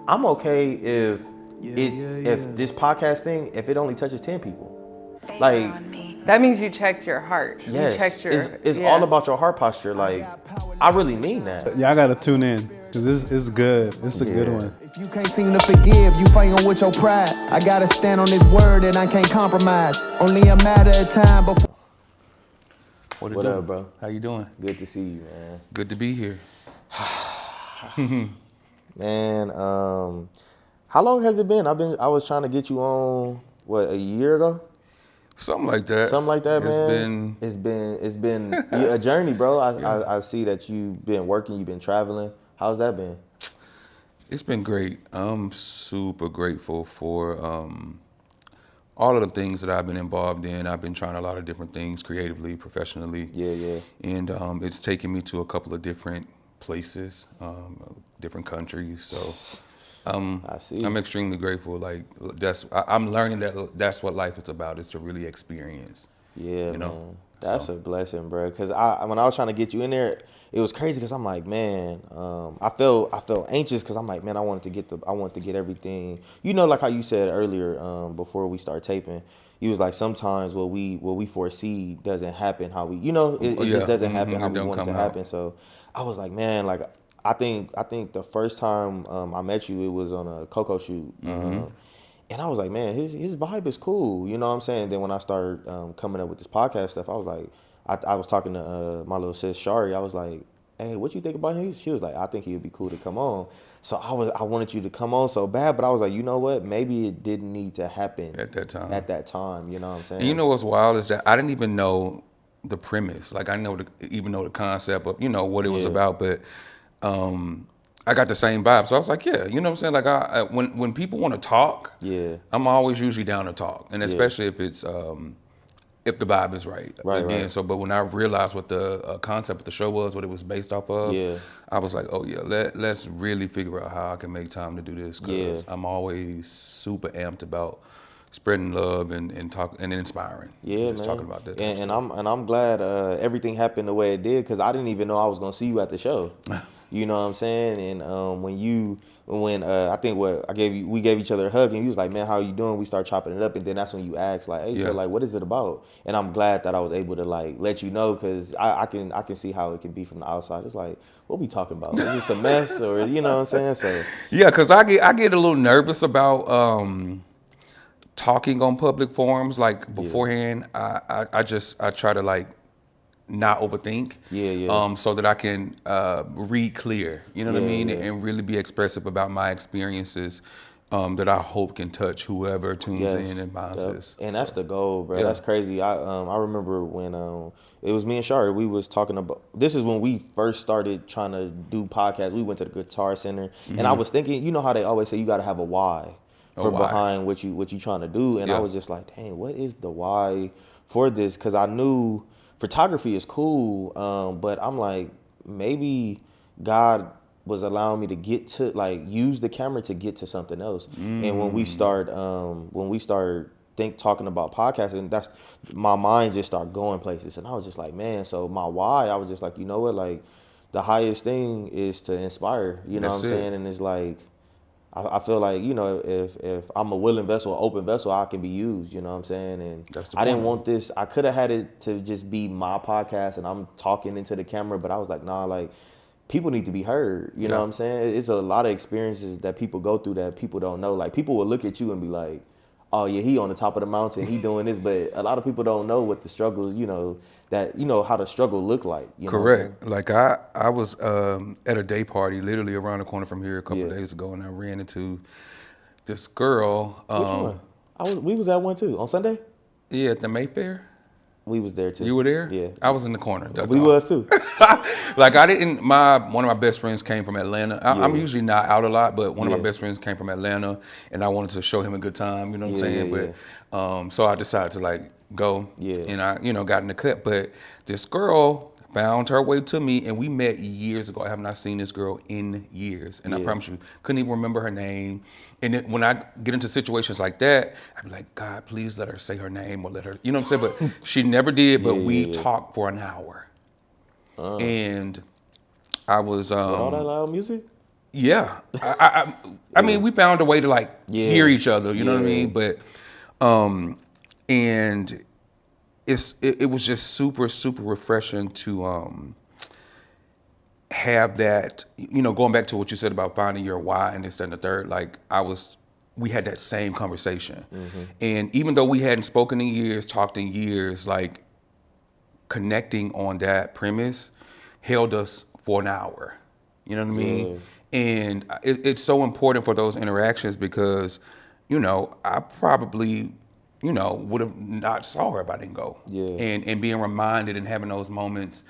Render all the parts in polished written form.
I'm okay if if this podcast thing, if it only touches 10 people. Like, That means you checked your heart. You yes, checked your, it's all yeah. about your heart posture. Like, I really mean that. Y'all gotta tune in, cause it's good. It's a good Yeah. one. If you can't seem to forgive, you fighting with your pride. I gotta stand on this word and I can't compromise. Only a matter of time before. What up, bro? How you doing? Good to see you, man. Good to be here. Man, how long has it been? I was trying to get you on, what, a year ago? Something like that. Something like that, man. It's It's been a journey, bro. I see that you've been working, you've been traveling. How's that been? it's been great. I'm super grateful for all of the things that I've been involved in. I've been trying a lot of different things creatively, professionally. Yeah. And it's taken me to a couple of different places, different countries. So I see. I'm extremely grateful. Like I'm learning that that's what life is about, is to really experience. Yeah, you know? man. That's a blessing, bro. Cause when I was trying to get you in there, it was crazy. Cause I'm like, man, I felt anxious. Cause I'm like, man, I wanted to get everything. You know, like how you said earlier, before we start taping, you was like, sometimes what we foresee doesn't happen how we, it just doesn't happen how we want it to happen. So I was like, man, like I think the first time I met you, it was on a Coco shoot. And I was like, man, his vibe is cool. You know what I'm saying? Then when I started coming up with this podcast stuff, I was like, I was talking to my little sis, Shari. I was like, hey, what you think about him? She was like, I think he would be cool to come on. So I wanted you to come on so bad, but I was like, you know what? Maybe it didn't need to happen At that time. You know what I'm saying? And you know what's wild is that I didn't even know the premise. Like I even know the concept of what it was about, but I got the same vibe. So I was like, yeah, you know what I'm saying? Like when people want to talk, Yeah. I'm always usually down to talk, and especially if it's if the vibe is right. Right. So, but when I realized what the concept of the show was, what it was based off of, Yeah. I was like, oh yeah, let's really figure out how I can make time to do this, because I'm always super amped about spreading love and talk and inspiring. Yeah, just man. talking about that. And I'm glad everything happened the way it did, because I didn't even know I was gonna see you at the show. You know what I'm saying? And when I think we gave each other a hug, and you was like, man, how you doing? We start chopping it up, and then that's when you asked, like, hey, so like, what is it about? And I'm glad that I was able to like let you know, because I can see how it can be from the outside. It's like, what we talking about? Is this a mess, or you know what I'm saying? So yeah, because I get a little nervous about talking on public forums. Like beforehand, I try to like not overthink, so that I can read clear, you know what I mean, and really be expressive about my experiences, that I hope can touch whoever tunes in and bounces. And that's the goal, bro. That's crazy. I remember when it was me and Shari, we was talking about, this is when we first started trying to do podcasts. We went to the Guitar Center, and I was thinking, you know how they always say you got to have a why behind what you trying to do, and I was just like, dang, what is the why for this? Because I knew photography is cool, but I'm like, maybe God was allowing me to get to like use the camera to get to something else. And when we start talking about podcasting, that's my mind just started going places, and I was just like, man. So my why, I was just like, you know what, like the highest thing is to inspire. You know what I'm saying? And it's like, I feel like, if I'm a willing vessel, an open vessel, I can be used, you know what I'm saying? And I didn't want this, I could have had it to just be my podcast and I'm talking into the camera, but I was like, nah, like people need to be heard, you know what I'm saying? It's a lot of experiences that people go through that people don't know. Like people will look at you and be like, oh yeah, he on the top of the mountain, he doing this, but a lot of people don't know what the struggles, how the struggle look like. You know Correct. Like I was at a day party literally around the corner from here a couple of days ago, and I ran into this girl. Which one? We was at one too on Sunday. Yeah, at the Mayfair. We was there too. You were there? Yeah. I was in the corner. We was too. Like I didn't. One of my best friends came from Atlanta. I'm usually not out a lot, but one of my best friends came from Atlanta, and I wanted to show him a good time. You know what I'm saying? But so I decided to like go. Yeah. And I got in the cut. But this girl found her way to me, and we met years ago. I have not seen this girl in years, and I promise you, couldn't even remember her name. And then when I get into situations like that, I'd be like, God, please let her say her name, or let her, you know what I'm saying? But she never did. But we talked for an hour, and I was all that loud music. Yeah, I mean, we found a way to like hear each other. You know what I mean? But, and it was just super refreshing to have that. You know, going back to what you said about finding your why and this, that, and the third. Like we had that same conversation, and even though we hadn't spoken in years, talked in years, like connecting on that premise held us for an hour. You know what I mean? And it's so important for those interactions because, you know, I probably, you know, would have not saw her if I didn't go. And being reminded and having those moments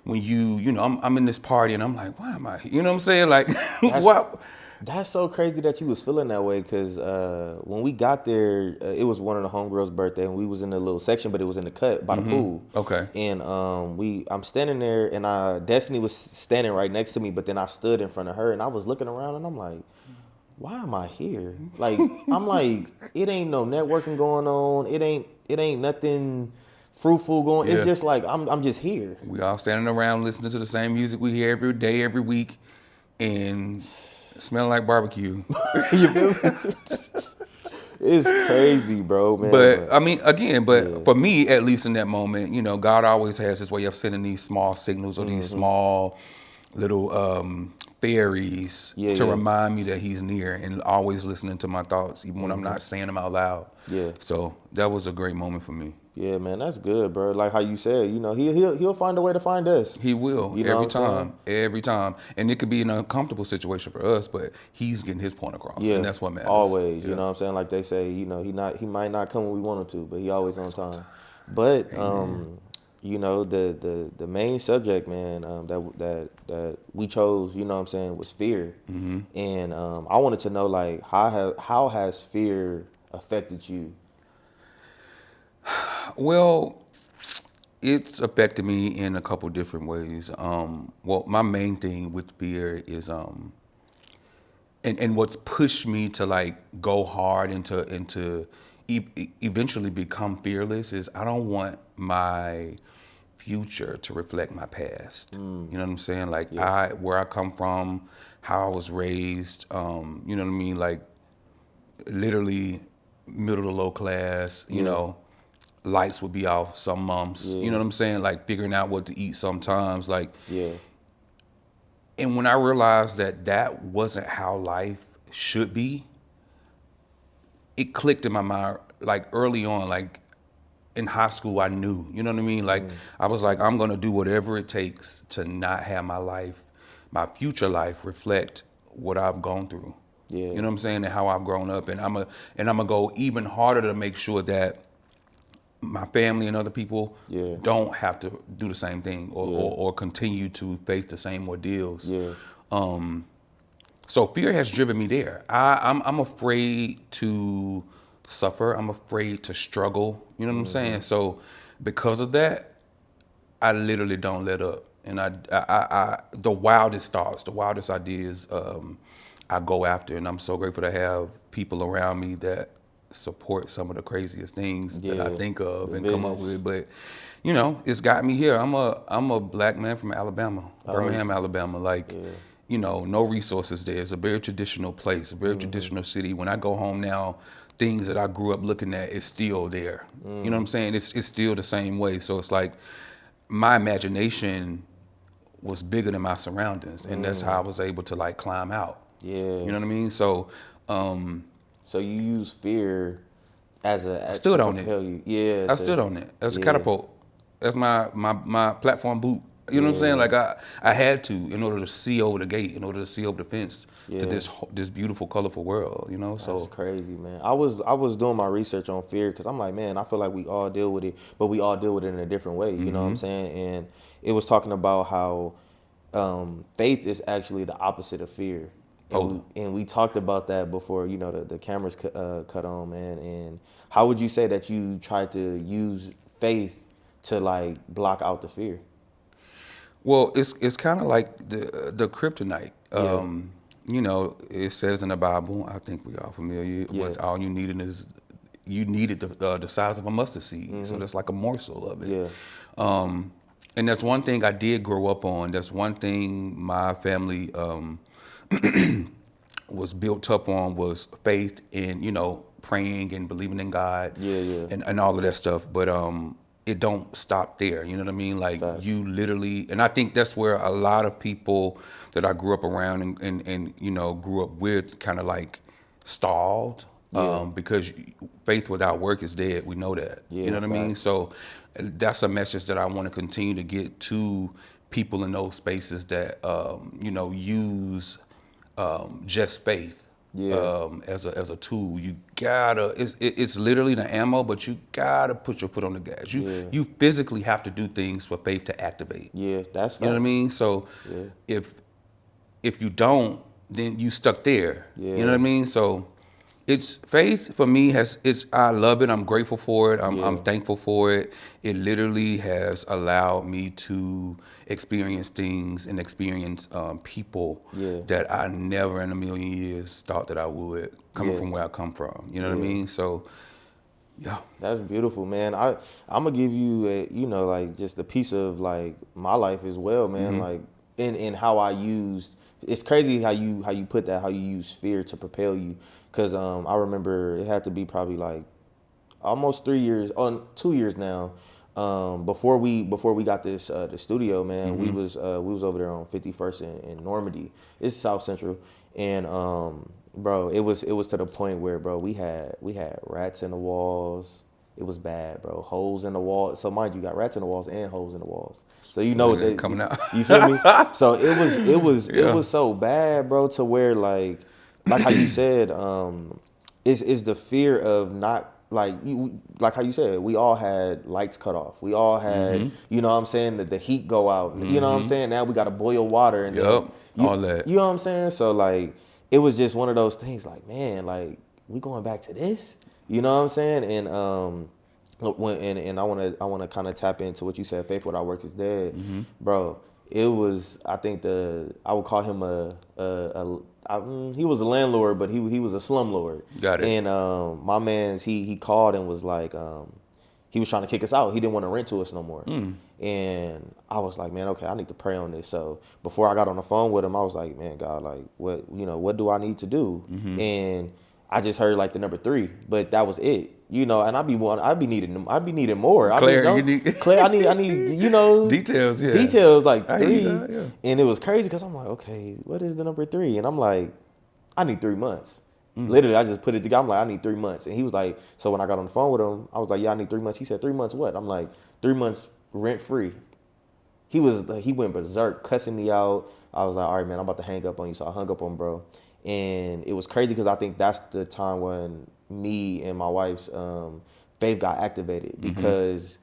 when you know, I'm in this party and I'm like, why am I here? You know what I'm saying? Like, what? That's so crazy that you was feeling that way because when we got there, it was one of the homegirls' birthday and we was in a little section, but it was in the cut by the pool. Okay. And I'm standing there and Destiny was standing right next to me, but then I stood in front of her and I was looking around and I'm like, why am I here? Like, I'm like, it ain't no networking going on. It ain't nothing fruitful going. It's just like, I'm just here. We all standing around listening to the same music we hear every day, every week, and smelling like barbecue. You feel me? It's crazy, bro, man. But I mean, again, for me, at least in that moment, you know, God always has this way of sending these small signals or these small little fairies to remind me that He's near and always listening to my thoughts, even when I'm not saying them out loud. So that was a great moment for me. Yeah, man, that's good, bro. Like how you said, you know, he'll find a way to find us. He will, every time. And it could be an uncomfortable situation for us, but He's getting His point across, and that's what matters. Always, you know what I'm saying? Like they say, you know, he might not come when we want him to, but He always on time. But you know, the main subject, man, that we chose, you know what I'm saying, was fear. And I wanted to know, like, how has fear affected you? Well, it's affected me in a couple different ways. Well, my main thing with fear is, and what's pushed me to like go hard into eventually become fearless is I don't want my future to reflect my past. You know what I'm saying? Like where I come from, how I was raised. You know what I mean? Like literally middle to low class. You know. Lights would be off some months, you know what I'm saying? Like figuring out what to eat sometimes, like. And when I realized that wasn't how life should be, it clicked in my mind, like early on, like in high school, I knew, you know what I mean? Like I was like, I'm gonna do whatever it takes to not have my life, my future life reflect what I've gone through. You know what I'm saying? And how I've grown up, and I'm gonna go even harder to make sure that my family and other people don't have to do the same thing or continue to face the same ordeals. So fear has driven me there. I'm afraid to suffer. I'm afraid to struggle. You know what I'm saying? So because of that, I literally don't let up. And I the wildest thoughts, the wildest ideas, I go after. And I'm so grateful to have people around me that support some of the craziest things that I think of and come up with. But you know, it's got me here. I'm a black man from Alabama, Birmingham, Alabama. Like, you know, no resources there. It's a very traditional place, a very traditional city. When I go home now, things that I grew up looking at is still there. You know what I'm saying? It's still the same way. So it's like my imagination was bigger than my surroundings, and that's how I was able to like climb out. You know what I mean? So so you use fear as a stood on it. I stood on it as a catapult. That's my platform boot. You know what I'm saying? Like I had to in order to see over the gate, in order to see over the fence to this beautiful, colorful world. You know, so that's crazy, man. I was doing my research on fear because I'm like, man, I feel like we all deal with it, but we all deal with it in a different way. You know what I'm saying? And it was talking about how faith is actually the opposite of fear. And we talked about that before, you know, the cameras cut on, man. And how would you say that you tried to use faith to like block out the fear? Well, it's kind of like the kryptonite. You know, it says in the Bible, I think we are familiar with all you needed the size of a mustard seed. So that's like a morsel of it. And that's one thing I did grow up on. That's one thing my family was built up on was faith and, you know, praying and believing in God. And all of that stuff. But it don't stop there. You know what I mean? Like you literally, and I think that's where a lot of people that I grew up around and you know, grew up with kind of like stalled. Because faith without work is dead. We know that. You know what I mean? So that's a message that I want to continue to get to people in those spaces that, you know, use just faith as a tool. You gotta, it's literally the ammo, but you gotta put your foot on the gas. You physically have to do things for faith to activate. That's you know what I mean. So if you don't, then you stuck there. You know what I mean. So it's faith for me I love it. I'm grateful for it. I'm thankful for it. It literally has allowed me to experience things and experience people that I never in a million years thought that I would, coming from where I come from. You know what I mean? So yeah. That's beautiful, man. I'm gonna give you you know, like just a piece of like my life as well, man. Like in how I used, it's crazy how you put that, how you use fear to propel you. Cause I remember it had to be probably like almost 2 years now. Before we got this the studio, man, we was over there on 51st in Normandy. It's South Central, and bro, it was to the point where, bro, we had rats in the walls. It was bad, bro. Holes in the wall. So mind you, got rats in the walls and holes in the walls. So you know what they coming out. You feel me? So it was so bad, bro, to where like how you said, is the fear of not. Like how you said, we all had lights cut off. We all had, you know what I'm saying, the heat go out. You know what I'm saying? Now we got to boil water and all that. You know what I'm saying? So like, it was just one of those things. Like, man, like we going back to this. You know what I'm saying? And and I wanna kind of tap into what you said. Faith without works is dead, bro. It was, I think I would call him he was a landlord, but he was a slumlord. Got it. And my man's he called and was like, he was trying to kick us out. He didn't want to rent to us no more. And I was like, man, okay, I need to pray on this. So before I got on the phone with him, I was like, man, God, like what do I need to do? And I just heard like the number 3, but that was it. You know, and I'd be needing more. Claire, I need you know, details like 3. And it was crazy because I'm like, okay, what is the number 3? And I'm like, I need 3 months. Literally, I just put it together. I'm like, I need 3 months. And he was like, so when I got on the phone with him, I was like, yeah, I need 3 months. He said, 3 months what? I'm like, 3 months rent free. He went berserk, cussing me out. I was like, all right, man, I'm about to hang up on you. So I hung up on bro. And it was crazy because I think that's the time when me and my wife's faith got activated, because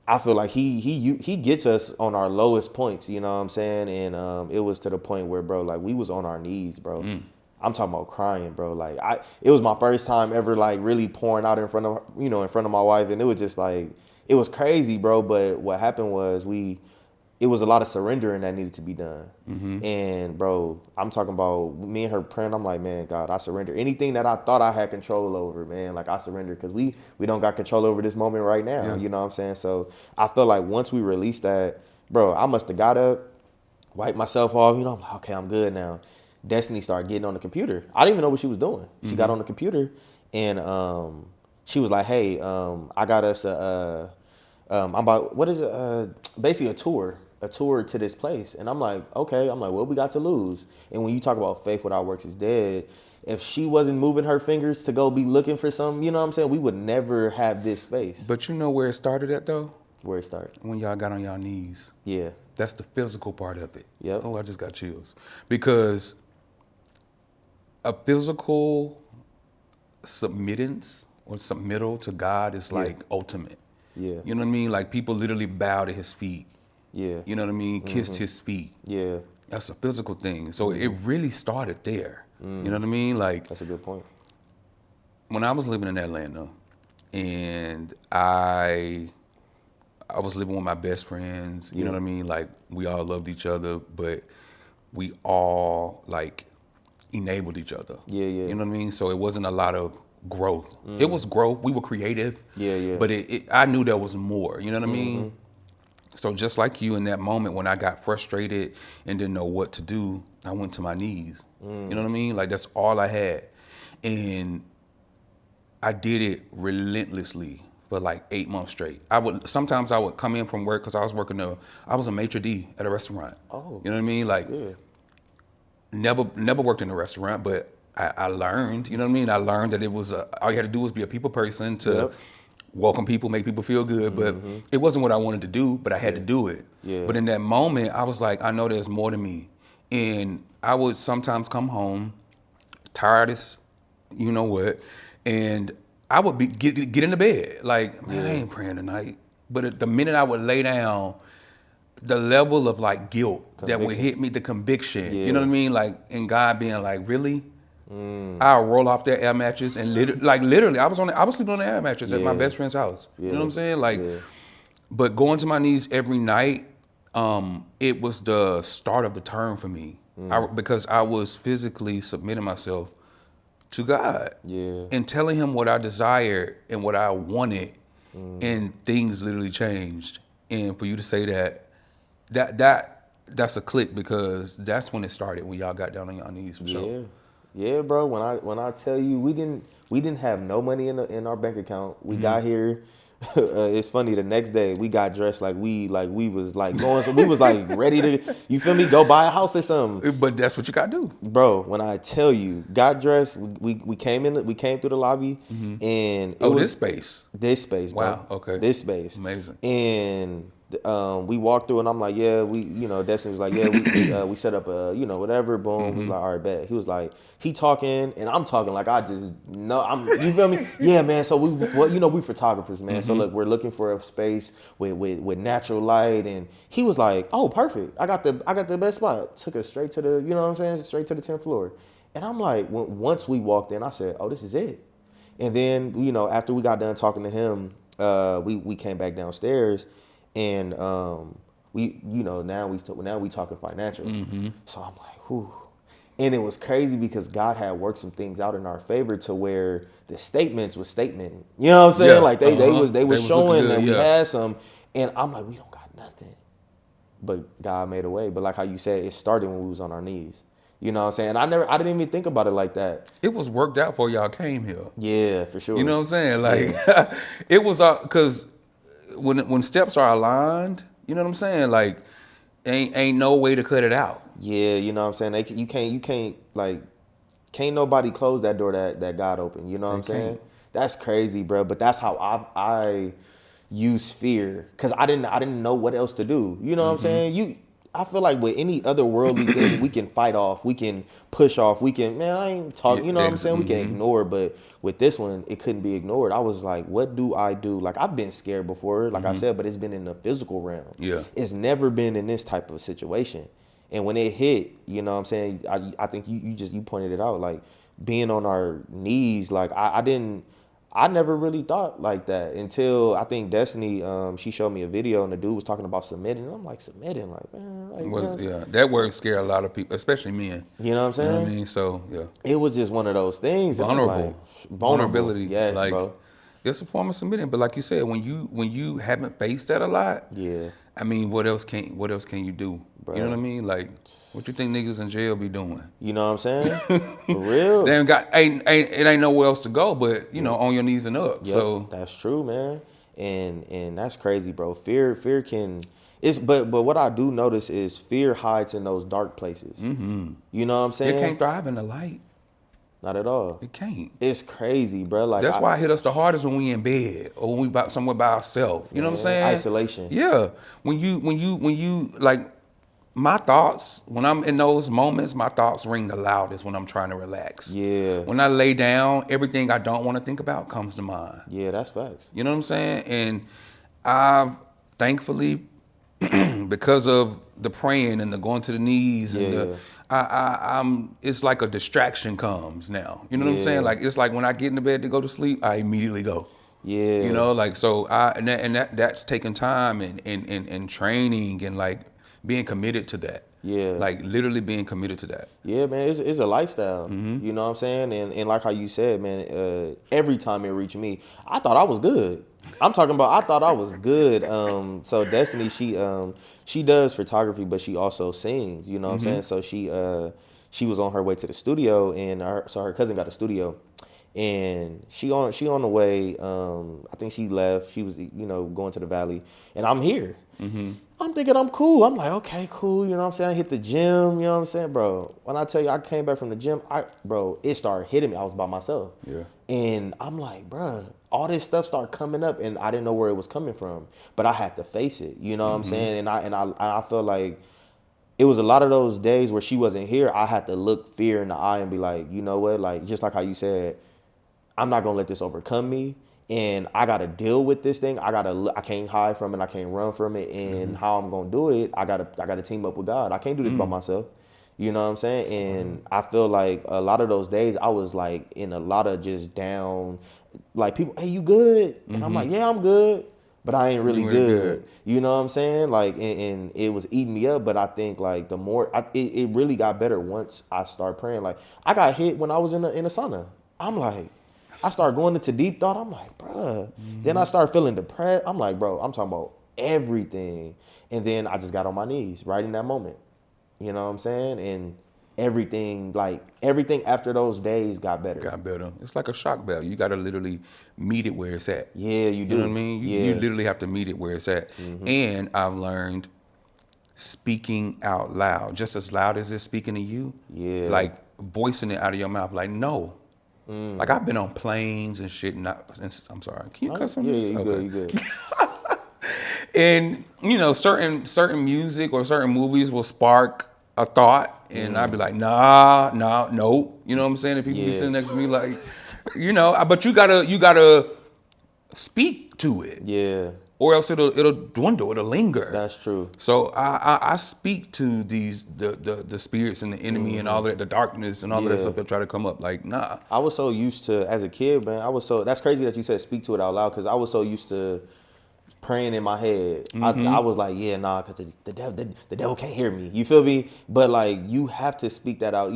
I feel like he gets us on our lowest points, you know what I'm saying? And it was to the point where, bro, like we was on our knees, bro. I'm talking about crying, bro. Like it was my first time ever like really pouring out in front of my wife, and it was just like, it was crazy, bro. But what happened was it was a lot of surrendering that needed to be done. And bro, I'm talking about me and her praying. I'm like, man, God, I surrender. Anything that I thought I had control over, man, like I surrender, because we don't got control over this moment right now. You know what I'm saying? So I feel like once we released that, bro, I must have got up, wiped myself off. You know, I'm like, okay, I'm good now. Destiny started getting on the computer. I didn't even know what she was doing. She got on the computer and she was like, hey, I got us I'm about, what is it? Basically a tour to this place. And I'm like, okay. I'm like, what we got to lose? And when you talk about faith without works is dead, if she wasn't moving her fingers to go be looking for something, you know what I'm saying, we would never have this space. But you know where it started at though? Where it started? When y'all got on y'all knees. Yeah. That's the physical part of it. Yep. Oh, I just got chills. Because a physical submittance or submittal to God is like ultimate. Yeah. You know what I mean? Like people literally bow to his feet. Yeah. You know what I mean? Kissed his feet. Yeah. That's a physical thing. So it really started there. You know what I mean? Like, that's a good point. When I was living in Atlanta and I was living with my best friends, you know what I mean? Like we all loved each other, but we all like enabled each other. Yeah. You know what I mean? So it wasn't a lot of growth. It was growth. We were creative. Yeah. But I knew there was more. You know what I mean? So just like you in that moment when I got frustrated and didn't know what to do, I went to my knees. You know what I mean? Like that's all I had. And I did it relentlessly for like 8 months straight. Sometimes I would come in from work because I was a maitre d' at a restaurant. Oh. You know what I mean? Like never worked in a restaurant, but I learned, you know what I mean? I learned that it was all you had to do was be a people person to welcome people, make people feel good. But it wasn't what I wanted to do, but I had to do it. Yeah. But in that moment, I was like, I know there's more to me. And I would sometimes come home tired as you know what, and I would get into bed like, man, I ain't praying tonight. But the minute I would lay down, the level of like guilt that would hit me, the conviction, you know what I mean? Like, and God being like, really? I'll roll off that air mattress and literally, I was sleeping on the air mattress at my best friend's house. You know what I'm saying? Like, but going to my knees every night, it was the start of the turn for me. Because I was physically submitting myself to God and telling him what I desired and what I wanted, and things literally changed. And for you to say that's a click, because that's when it started, when y'all got down on your knees for sure. Yeah, bro. When I tell you, we didn't have no money in our bank account. We got here. It's funny. The next day we got dressed like we was like going. So we was like ready to, you feel me, go buy a house or something. But that's what you gotta do, bro. When I tell you, got dressed. We came through the lobby, and it was this space, bro. Wow. Okay. This space. Amazing. And we walked through, and I'm like, Destiny was like, we set up a, whatever, boom. He was like, all right, bet. He was like, he talking, and I'm talking like I just know, you feel me? Yeah, man. So we photographers, man. So look, we're looking for a space with natural light, and he was like, oh, perfect. I got the best spot. Took us straight to the, you know what I'm saying, straight to the 10th floor. And I'm like, once we walked in, I said, oh, this is it. And then, after we got done talking to him, we came back downstairs. And now we talking financial. So I'm like, whew. And it was crazy because God had worked some things out in our favor to where the statements was statement. You know what I'm saying? Yeah. Like they was showing that we yeah. had some. And I'm like, we don't got nothing. But God made a way. But like how you said, it started when we was on our knees. You know what I'm saying? I didn't even think about it like that. It was worked out for y'all came here. Yeah, for sure. You know what I'm saying? Like it was because when steps are aligned, you know what I'm saying? Like ain't no way to cut it out. Yeah, you know what I'm saying? You can't nobody close that door that God opened. You know what I'm saying? That's crazy, bro. But that's how I use fear, because I didn't know what else to do. You know what I'm saying? I feel like with any other worldly thing, we can fight off, we can push off, we can, man, I ain't talking, you know what I'm saying? We can ignore, but with this one, it couldn't be ignored. I was like, what do I do? Like, I've been scared before, like I said, but it's been in the physical realm. Yeah. It's never been in this type of situation. And when it hit, you know what I'm saying? I think you pointed it out, like being on our knees, like I never really thought like that until I think Destiny, she showed me a video and the dude was talking about submitting. And I'm like, submitting? Like, man. Like, that word scared a lot of people, especially men. You know what I'm saying? You know what I mean? So, yeah. It was just one of those things. Vulnerable. Vulnerability. Yes, like, bro. It's a form of submitting. But like you said, when you haven't faced that a lot, yeah. I mean, what else can you do? Bro. You know what I mean? Like, what you think niggas in jail be doing? You know what I'm saying? For real. They it ain't nowhere else to go but, on your knees and up. Yep, so that's true, man. And that's crazy, bro. Fear can, but what I do notice is fear hides in those dark places. You know what I'm saying? It can't thrive in the light. Not at all. It can't. It's crazy, bro. Like that's why it hit us the hardest when we in bed or when we somewhere by ourselves. You know what I'm saying? Isolation. Yeah. When you like, my thoughts, when I'm in those moments, my thoughts ring the loudest when I'm trying to relax. Yeah. When I lay down, everything I don't want to think about comes to mind. Yeah, that's facts. You know what I'm saying? And I've thankfully, because of the praying and the going to the knees and I'm it's like a distraction comes now. You know what I'm saying? Like, it's like when I get into bed to go to sleep, I immediately go. Yeah. You know, like, so that's taking time and training and like being committed to that. Yeah. Like literally being committed to that. Yeah, man, it's a lifestyle. You know what I'm saying? And like how you said, man, every time it reached me, I thought I was good. I'm talking about I thought I was good. So Destiny, she does photography, but she also sings. You know what I'm saying? So she was on her way to the studio, and her cousin got a studio, and she on the way. I think she left. She was going to the valley, and I'm here. I'm thinking I'm cool. I'm like, okay, cool. You know what I'm saying? I hit the gym. You know what I'm saying, bro? When I tell you I came back from the gym, it started hitting me. I was by myself. Yeah. And I'm like, bro, all this stuff started coming up, and I didn't know where it was coming from, but I had to face it. You know what I'm saying? And I feel like it was a lot of those days where she wasn't here. I had to look fear in the eye and be like, you know what? Like, just like how you said, I'm not gonna let this overcome me, and I gotta deal with this thing. I can't hide from it. I can't run from it. And how I'm gonna do it? I gotta team up with God. I can't do this by myself. You know what I'm saying? And I feel like a lot of those days I was like in a lot of just down, like people, hey, you good? And I'm like, yeah, I'm good, but I ain't really good. You know what I'm saying? Like, and it was eating me up. But I think like the more it really got better once I started praying. Like I got hit when I was in the sauna. I'm like, I started going into deep thought. I'm like, bruh. Then I started feeling depressed. I'm like, bro, I'm talking about everything. And then I just got on my knees right in that moment. You know what I'm saying? And everything after those days got better. Got better. It's like a shock valve. You got to literally meet it where it's at. Yeah, you do. You know what I mean? You literally have to meet it where it's at. And I've learned speaking out loud, just as loud as it's speaking to you. Yeah. Like voicing it out of your mouth. Like, no. Like I've been on planes and shit. I'm sorry. Can you cuss on this? Yeah, you good. And certain music or certain movies will spark a thought, and I'd be like, no. You know what I'm saying? If people be sitting next to me, like, but you gotta speak to it. Yeah. Or else it'll dwindle, it'll linger. That's true. So I speak to the spirits and the enemy and all that, the darkness and all of that stuff that try to come up. Like, nah. I was so used to, as a kid, man, that's crazy that you said speak to it out loud, because I was so used to praying in my head. I was like, yeah, nah, because the devil can't hear me. You feel me? But like, you have to speak that out.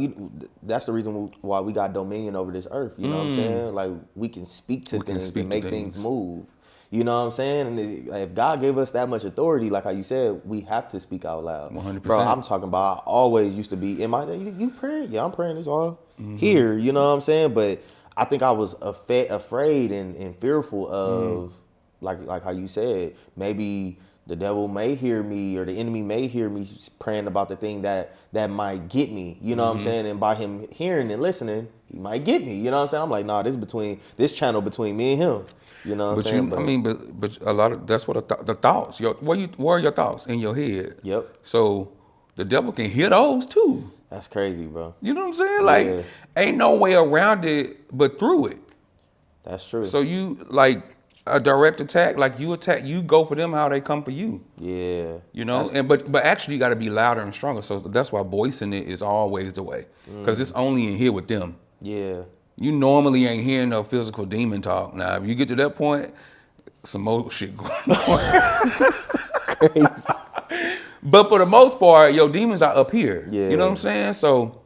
That's the reason why we got dominion over this earth. You know what I'm saying? Like, we can speak to things and make things move. You know what I'm saying? And if God gave us that much authority, like how you said, we have to speak out loud. 100%. Bro, I'm talking about, I always used to be in my, you praying? Yeah, I'm praying. It's all here. You know what I'm saying? But I think I was afraid and fearful of, like how you said, maybe the devil may hear me, or the enemy may hear me praying about the thing that might get me. You know what I'm saying? And by him hearing and listening, he might get me. You know what I'm saying? I'm like, nah, this channel between me and him. You know what I'm saying? But a lot of, that's what the thoughts. Where are your thoughts in your head? Yep. So the devil can hear those too. That's crazy, bro. You know what I'm saying? Like, ain't no way around it but through it. That's true. So you, like, a direct attack, like you go for them how they come for you. Yeah. You know, but actually you got to be louder and stronger. So that's why voicing it is always the way, because it's only in here with them. Yeah. You normally ain't hearing no physical demon talk. Now, if you get to that point, some more shit going on. Crazy. But for the most part, your demons are up here. Yeah. You know what I'm saying? So,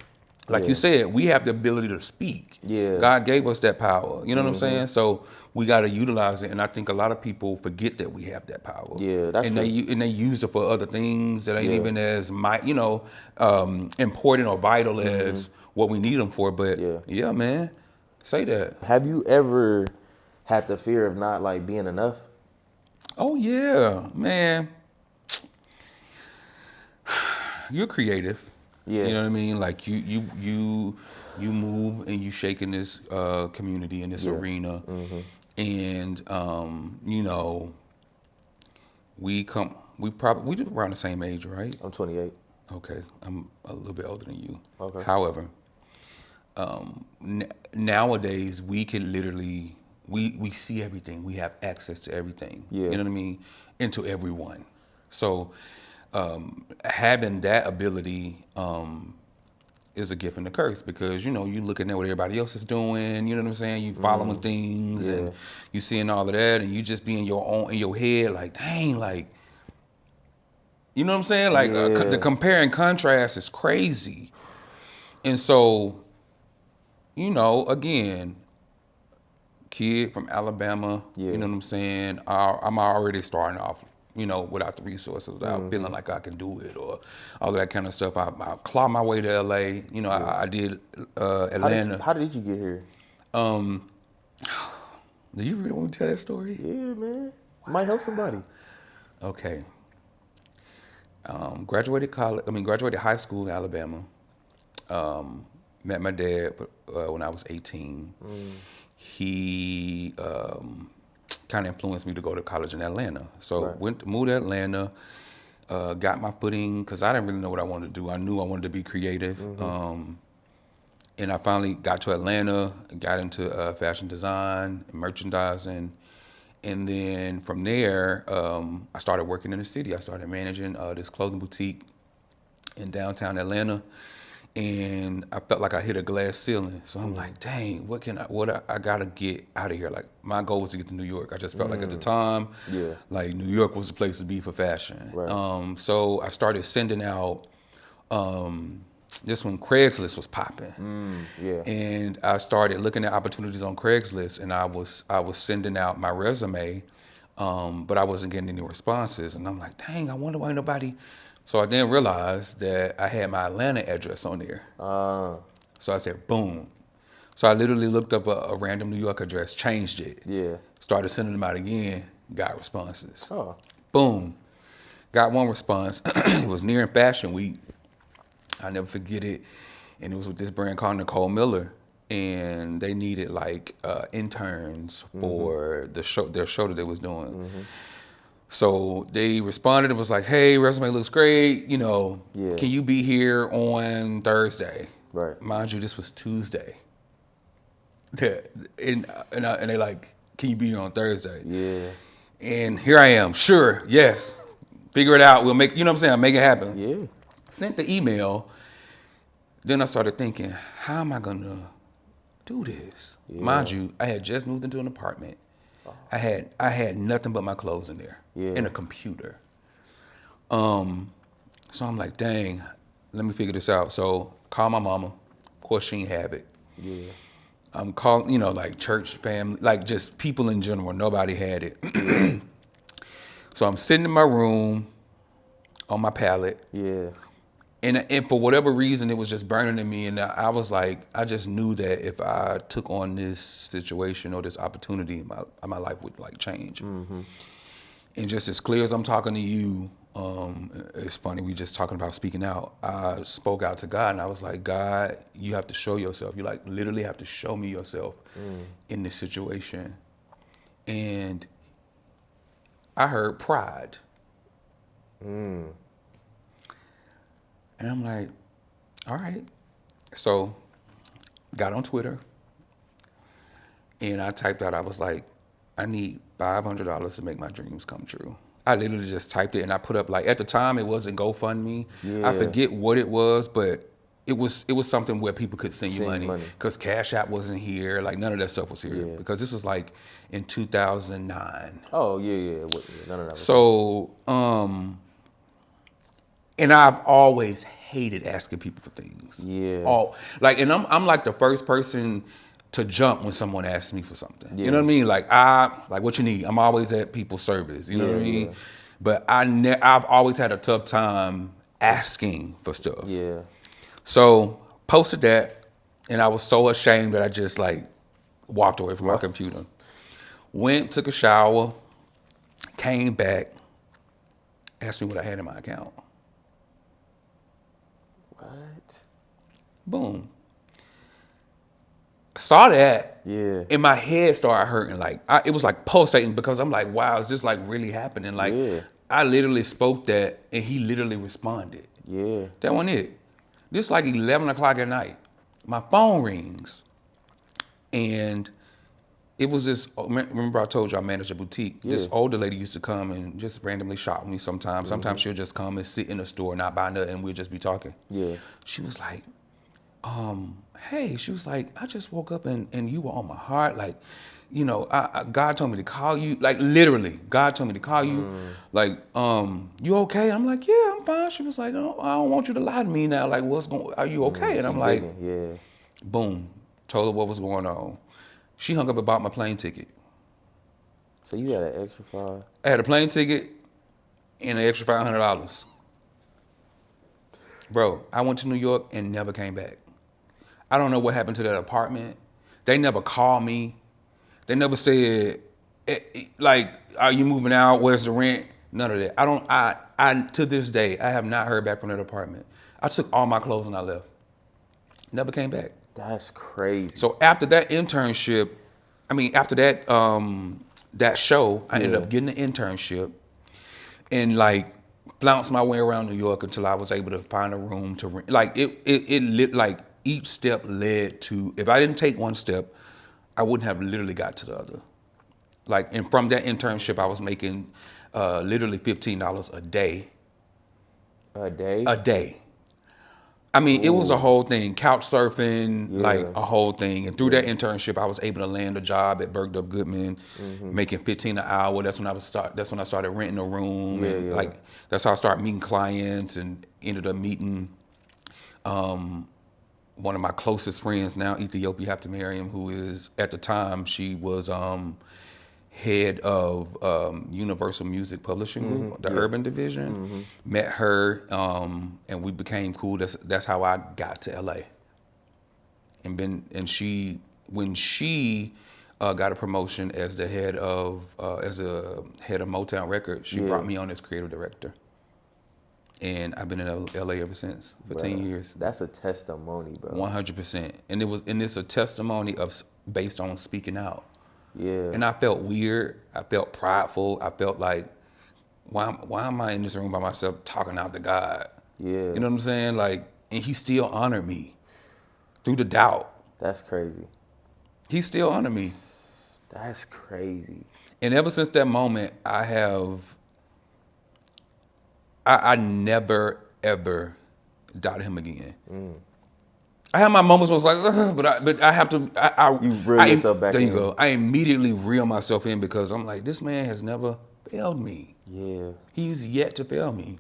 like you said, we have the ability to speak. Yeah. God gave us that power. You know what I'm saying? So we got to utilize it. And I think a lot of people forget that we have that power. Yeah, that's true. And they use it for other things that ain't even as important or vital as what we need them for. But yeah, man, say that. Have you ever had the fear of not like being enough? Oh yeah, man. You're creative. Yeah. You know what I mean? Like you move and you shake in this community, in this arena. And we around the same age, right? I'm 28. Okay. I'm a little bit older than you. Okay. However, nowadays we can literally we see everything. We have access to everything. Yeah. You know what I mean? And to everyone. So having that ability is a gift and a curse, because you looking at what everybody else is doing. You know what I'm saying? You following things and you seeing all of that, and you just be in your head like, dang, like You know what I'm saying? Like the compare and contrast is crazy. And so, you know, again, kid from Alabama, you know what I'm saying? I'm already starting off, you know, without the resources, without feeling like I can do it or all of that kind of stuff. I clawed my way to LA. You know, I did Atlanta. How did you get here? Do you really want to tell that story? Yeah, man. Might help somebody. Okay. Graduated high school in Alabama. Met my dad when I was 18. He kind of influenced me to go to college in Atlanta. So moved to Atlanta, got my footing because I didn't really know what I wanted to do. I knew I wanted to be creative. And I finally got to Atlanta, got into fashion design, merchandising. And then from there, I started working in the city. I started managing this clothing boutique in downtown Atlanta. And I felt like I hit a glass ceiling. So I'm like, dang, what I gotta get out of here. Like my goal was to get to New York. I just felt like at the time, like New York was the place to be for fashion. Right. So I started sending out, this when Craigslist was popping. And I started looking at opportunities on Craigslist, and I was sending out my resume, but I wasn't getting any responses. And I'm like, dang, I wonder why nobody. So I then realized that I had my Atlanta address on there. So I said, boom. So I literally looked up a random New York address, changed it. Started sending them out again, got responses. Boom. Got one response. It was near Fashion Week. I'll never forget it. And it was with this brand called Nicole Miller. And they needed like interns for their show that they was doing. So they responded and was like, hey, resume looks great. You know, can you be here on Thursday? Right. Mind you, this was Tuesday. And they like, can you be here on Thursday? Yeah. And here I am. Sure, yes. Figure it out. We'll make, you know what I'm saying? I'll make it happen. Yeah. Sent the email. Then I started thinking, how am I gonna do this? Mind you, I had just moved into an apartment. I had nothing but my clothes in there and a computer. So I'm like, dang, let me figure this out. So call my mama. Of course, she ain't have it. Yeah. I'm calling, you know, like church family, like just people in general. Nobody had it. So I'm sitting in my room on my pallet. Yeah. And for whatever reason, it was just burning in me. And I was like, I just knew that if I took on this situation or this opportunity, my life would like change. And just as clear as I'm talking to you, it's funny, we just talking about speaking out. I spoke out to God and I was like, God, you have to show yourself. You like literally have to show me yourself in this situation. And I heard pride. And I'm like, all right. So got on Twitter and I typed out, I was like, I need $500 to make my dreams come true. I literally just typed it and I put up like, at the time it wasn't GoFundMe. I forget what it was, but it was something where people could send you money. Because Cash App wasn't here, like none of that stuff was here. Because this was like in 2009. Oh, yeah. None of that was So, and I've always hated asking people for things. And I'm like the first person to jump when someone asks me for something. You know what I mean? Like what you need. I'm always at people's service. You know what I mean? But I've always had a tough time asking for stuff. So posted that, and I was so ashamed that I just like walked away from my computer. Went, took a shower, came back, asked me what I had in my account. What? Boom. Saw that. Yeah. And my head started hurting. Like it was like pulsating because I'm like, wow, is this like really happening? Like I literally spoke that and he literally responded. Yeah. That wasn't it. This like 11 o'clock at night. My phone rings. And it was this, remember I told you I managed a boutique. This older lady used to come and just randomly shop with me sometimes. Sometimes she'll just come and sit in the store, not buy nothing, and we'll just be talking. She was like, hey, she was like, I just woke up and you were on my heart. Like, God told me to call you. Like, literally, God told me to call you. Like, you okay? I'm like, yeah, I'm fine. She was like, oh, I don't want you to lie to me now. Like, are you okay? And I'm like, yeah. boom, told her what was going on. She hung up and bought my plane ticket. So you had an extra $5? I had a plane ticket and an extra $500. Bro, I went to New York and never came back. I don't know what happened to that apartment. They never called me. They never said, like, are you moving out? Where's the rent? None of that. I to this day, I have not heard back from that apartment. I took all my clothes and I left. Never came back. That's crazy. So after that internship, after that that show, I ended up getting an internship and like flounced my way around New York until I was able to find a room to rent. Like like each step led to, if I didn't take one step, I wouldn't have literally got to the other. Like, and from that internship, I was making literally $15 a day. A day? A day. It was a whole thing, couch surfing, like a whole thing. And through that internship, I was able to land a job at Bergdorf Goodman, making $15 an hour. That's when I started renting a room, like that's how I started meeting clients, and ended up meeting one of my closest friends now, Ethiopia Haptemariam, who is, at the time, she was head of Universal Music Publishing Group, the Urban Division. Met her, and we became cool. That's how I got to LA. When she got a promotion as the head of Motown Records, she brought me on as creative director. And I've been in LA ever since, for 10 years. That's a testimony, bro. 100%. And it's a testimony based on speaking out. Yeah. And I felt weird. I felt prideful. I felt like, why am I in this room by myself talking out to God? Yeah. You know what I'm saying? Like, and he still honored me through the doubt. That's crazy. He still honored me. That's crazy. And ever since that moment, I never, ever doubted him again. I have my moments where I was like, but I have to. You reel yourself back in. There you go. I immediately reel myself in because I'm like, this man has never failed me. Yeah. He's yet to fail me.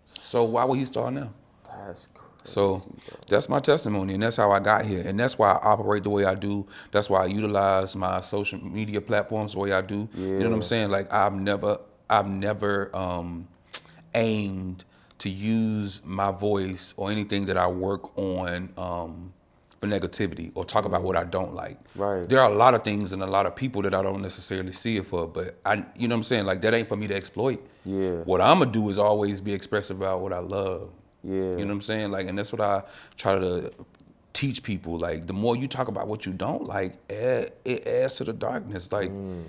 So why would he start now? That's crazy. So that's my testimony, and that's how I got here, and that's why I operate the way I do. That's why I utilize my social media platforms the way I do. Yeah. You know what I'm saying? Like I've never aimed to use my voice or anything that I work on for negativity or talk about what I don't like. Right. There are a lot of things and a lot of people that I don't necessarily see it for, but you know what I'm saying? Like that ain't for me to exploit. Yeah. What I'm gonna do is always be expressive about what I love. Yeah. You know what I'm saying? Like, and that's what I try to teach people. Like, the more you talk about what you don't like, it adds to the darkness. Like, you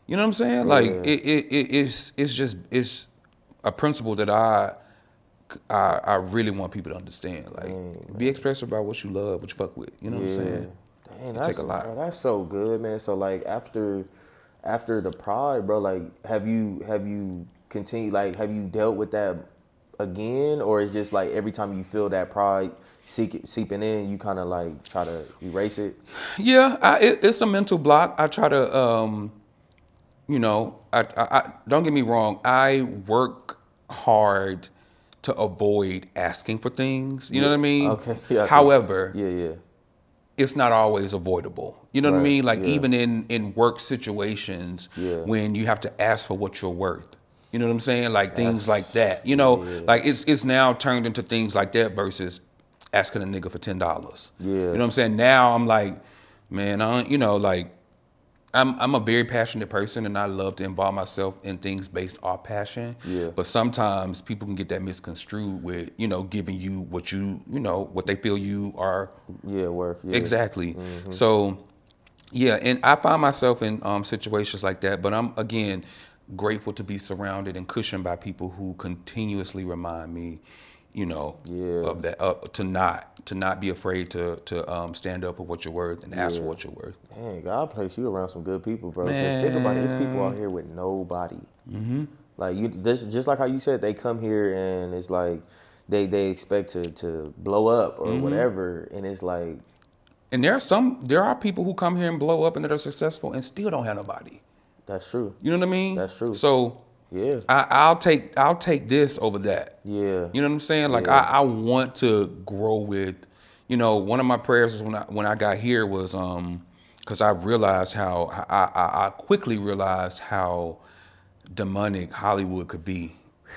know what I'm saying? Like, it's a principle that I really want people to understand. Like, be expressive about what you love, what you fuck with. You know what I'm saying? Dang, It take a lot. Bro, that's so good, man. So like after the pride, bro, like have you continued, like have you dealt with that again, or it's just like every time you feel that pride seeping in, you kind of like try to erase it? Yeah, it's a mental block. I try to, I don't get me wrong. I work hard to avoid asking for things. You know what I mean? Okay. Yeah. However, Yeah. it's not always avoidable. You know what I Right, mean? Like yeah. even in work situations when you have to ask for what you're worth. You know what I'm saying? Like things like that. You know, like it's now turned into things like that versus asking a nigga for $10. Yeah. You know what I'm saying? Now I'm like, man, I'm a very passionate person and I love to involve myself in things based off passion. Yeah. But sometimes people can get that misconstrued with, giving you what what they feel you are. Yeah, worth. Yeah. Exactly. So, yeah, and I find myself in situations like that, but I'm, again, grateful to be surrounded and cushioned by people who continuously remind me, of that, to not be afraid to stand up for what you're worth and ask for what you're worth. Man, God placed you around some good people, bro. Because think about it, there's people out here with nobody. Like just like how you said, they come here and it's like they expect to blow up or whatever, and it's like. And there are people who come here and blow up and that are successful and still don't have nobody. That's true. You know what I mean? That's true. So yeah, I'll take this over that. Yeah. You know what I'm saying? Like Yeah. I want to grow with, you know, one of my prayers when I got here was because I realized how I quickly realized how demonic Hollywood could be.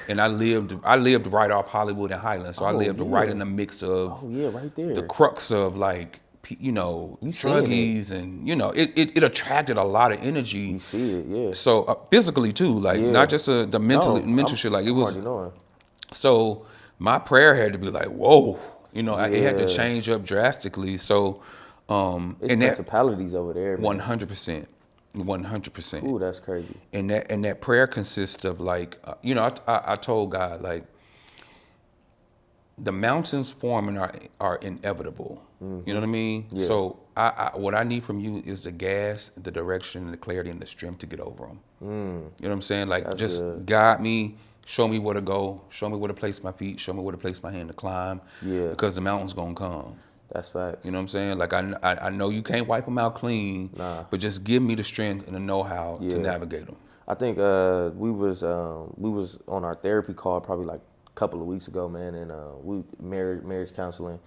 And I lived right off Hollywood and Highland, so I lived right in the mix of right there. the crux of like, you know, You druggies, and you know, it attracted a lot of energy. You see it, yeah. So physically too, like not just the mental shit. Like it was. already knowing. So my prayer had to be like, whoa, you know, it had to change up drastically. So It's and principalities over there. 100%. 100%. Ooh, that's crazy. And that prayer consists of like, you know, I told God, like, the mountains forming are inevitable. You know what I mean? Yeah. So what I need from you is the gas, the direction, the clarity, and the strength to get over them. You know what I'm saying? Like, That's just good. guide me, show me where to go, show me where to place my feet, show me where to place my hand to climb. Yeah. Because the mountain's gonna come. That's facts. You know what I'm saying? Like, I know you can't wipe them out clean, but just give me the strength and the know-how to navigate them. I think we was on our therapy call probably like a couple of weeks ago, man, and we marriage counseling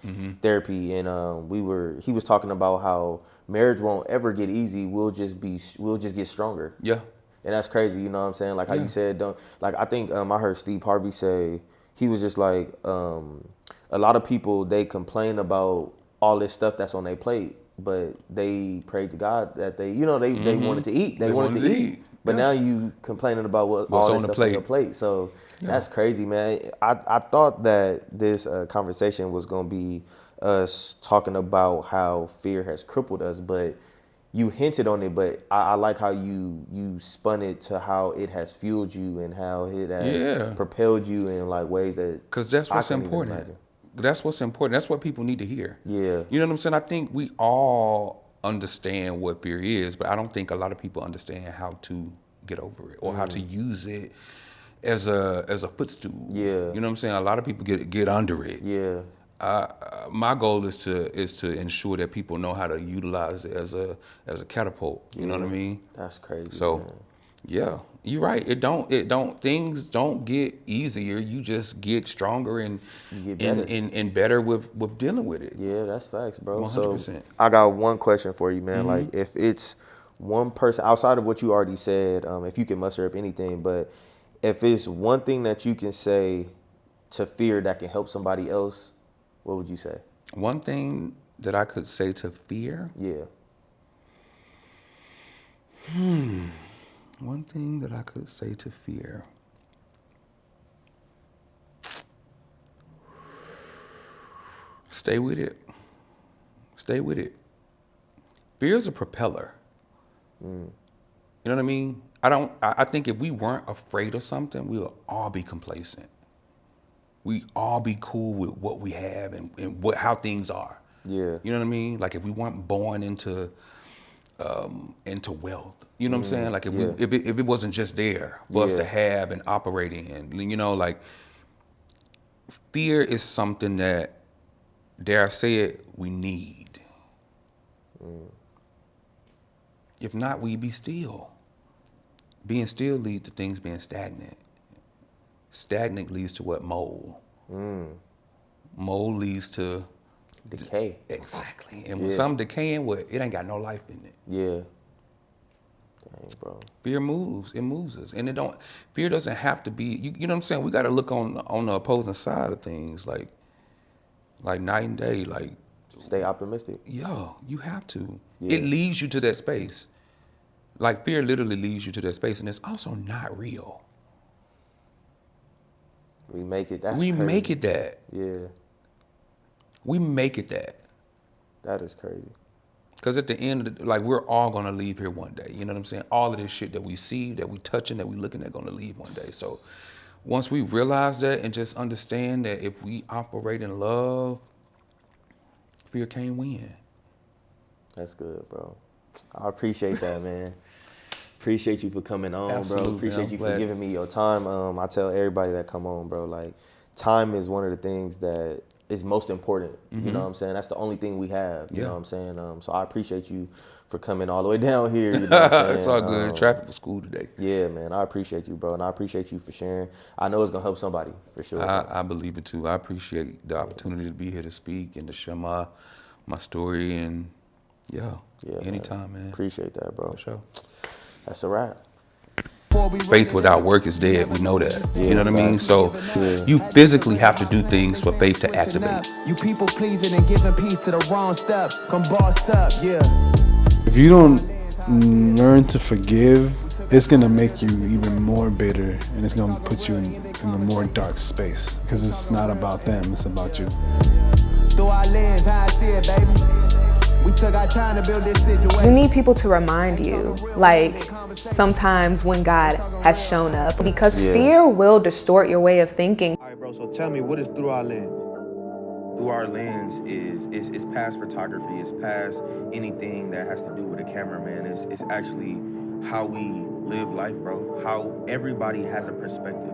therapy, and he was talking about how marriage won't ever get easy. We'll just get stronger. Yeah. And that's crazy, you know what I'm saying? Like how you said, I think I heard Steve Harvey say, he was just like, a lot of people, they complain about all this stuff that's on their plate, but they prayed to God that they wanted to eat. They wanted to eat. But now you complaining about what's all this stuff on your plate. So that's crazy, man. I thought that this conversation was going to be us talking about how fear has crippled us, but you hinted on it, but I like how you spun it to how it has fueled you and how it has propelled you in like ways that, because that's what's important. That's what's important. That's what people need to hear. Yeah. You know what I'm saying? I think we all understand what fear is, but I don't think a lot of people understand how to get over it or how to use it as a footstool. Yeah. You know what I'm saying? A lot of people get under it. Yeah. My goal is to ensure that people know how to utilize it as a catapult. You know what I mean? That's crazy. So, man. yeah, you're right. Things don't get easier. You just get stronger and You get better. and better with dealing with it. Yeah, that's facts, bro. 100%. So I got one question for you, man. Like, if it's one person outside of what you already said, if you can muster up anything, but if it's one thing that you can say to fear that can help somebody else, what would you say? One thing that I could say to fear. Yeah. One thing that I could say to fear. Stay with it. Stay with it. Fear is a propeller. You know what I mean? I think if we weren't afraid of something, we would all be complacent. We all be cool with what we have and how things are. Yeah. You know what I mean? Like if we weren't born into wealth. You know what I'm saying? Like if it wasn't just there for us to have and operate in. You know, like fear is something that, dare I say it, we need. If not, we be still. Being still leads to things being stagnant. Stagnant leads to what? Mold. Mold leads to Decay. Exactly. And when something decaying, it ain't got no life in it. Yeah. Dang, bro. Fear moves. It moves us. And fear doesn't have to be, you know what I'm saying? We got to look on the opposing side of things, like night and day. Like, Stay optimistic. yo, you have to. Yeah. It leads you to that space. Like fear literally leads you to that space, and it's also not real. We make it. That's we crazy. make it that. Yeah. We make it that. That is crazy. Because at the end of like, we're all going to leave here one day. You know what I'm saying? All of this shit that we see, that we touching, that we looking at, going to leave one day. So once we realize that and just understand that if we operate in love, fear can't win. That's good, bro. I appreciate that, man. Appreciate you for coming on, Absolutely, bro. Appreciate I'm you glad. for giving me your time. I tell everybody that come on, bro, like, time is one of the things that is most important. You know what I'm saying? That's the only thing we have. You know what I'm saying? So I appreciate you for coming all the way down here. You know what I'm saying? It's all good. Traffic for school today. Yeah, man. I appreciate you, bro. And I appreciate you for sharing. I know it's going to help somebody, for sure. I believe it too. I appreciate the opportunity to be here to speak and to share my story. And yeah anytime, man. Appreciate that, bro. For sure. That's a wrap. Faith without work is dead. We know that. You know what I mean? So you physically have to do things for faith to activate. You people pleasing and giving peace to the wrong step. Come boss up, yeah. If you don't learn to forgive, it's gonna make you even more bitter, and it's gonna put you in a more dark space, because it's not about them, it's about you. Through our lens, how I see it, baby. We took our time to build this situation. You need people to remind you, like sometimes when God has shown up, because fear will distort your way of thinking. All right, bro, so tell me, what is through our lens? Through our lens is past photography. It's past anything that has to do with a cameraman. It's actually how we live life, bro. How everybody has a perspective.